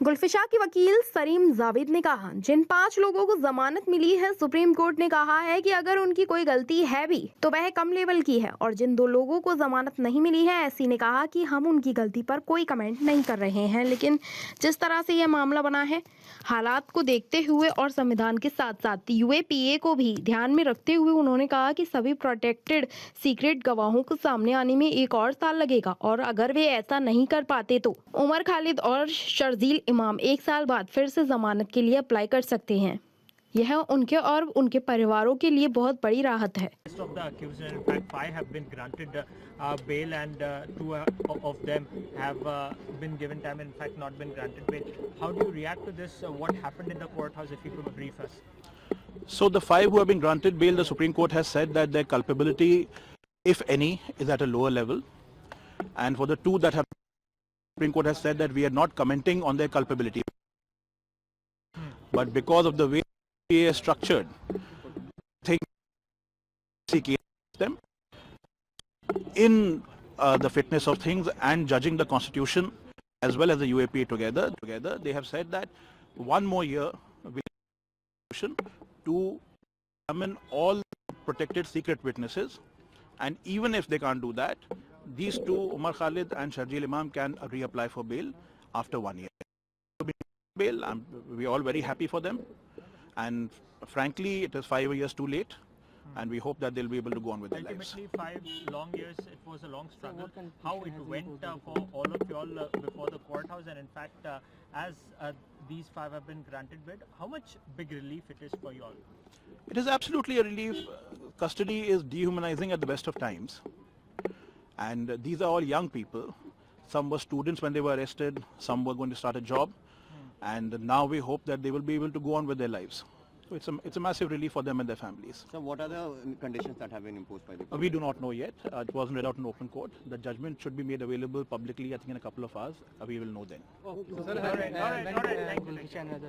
गुलफिशा की वकील सरीम जावेद ने कहा, जिन 5 लोगों को जमानत मिली है, सुप्रीम कोर्ट ने कहा है कि अगर उनकी कोई गलती है भी तो वह कम लेवल की है, और जिन 2 लोगों को जमानत नहीं मिली है, ऐसी ने कहा कि हम उनकी गलती पर कोई कमेंट नहीं कर रहे हैं, लेकिन जिस तरह से यह मामला बना है, हालात को देखते हुए और संविधान के साथ साथ यूएपीए को भी ध्यान में रखते हुए उन्होंने कहा कि सभी प्रोटेक्टेड सीक्रेट गवाहों को सामने आने में 1 और साल लगेगा, और अगर वे ऐसा नहीं कर पाते तो उमर खालिद और शर्जील इमाम 1 साल बाद फिर से जमानत के लिए अप्लाई कर सकते हैं। यह उनके और उनके परिवारों के लिए बहुत बड़ी राहत है। Rest of the accused, in fact, 5 have been granted bail, and 2 of them have been given time, in fact, not been granted bail. How do you react to this? What happened in the courthouse, if you could brief us? So the 5 who have been granted bail, the Supreme Court has said that their culpability, if any, is at a lower level. And for the 2 that have, Supreme Court has said that we are not commenting on their culpability. But because of the way it is structured, I think them in the fitness of things and judging the Constitution as well as the UAPA together, they have said that 1 more year will to examine all protected secret witnesses, and even if they can't do that, these 2, Umar Khalid and Sharjeel Imam, can reapply for bail after 1 year. Bail, we are all very happy for them, and frankly it is 5 years too late, and we hope that they'll be able to go on with their lives. Ultimately, 5 long years, it was a long struggle. How it went for all of you all before the courthouse, and in fact, as these 5 have been granted bail, how much big relief it is for you all? It is absolutely a relief. Custody is dehumanizing at the best of times, and these are all young people. Some were students when they were arrested, some were going to start a job, and now we hope that they will be able to go on with their lives. So it's a massive relief for them and their families. So what are the conditions that have been imposed by the court? We do not know yet. It wasn't read out in open court. The judgment should be made available publicly, I think, in a couple of hours. We will know then. All right. Thank you.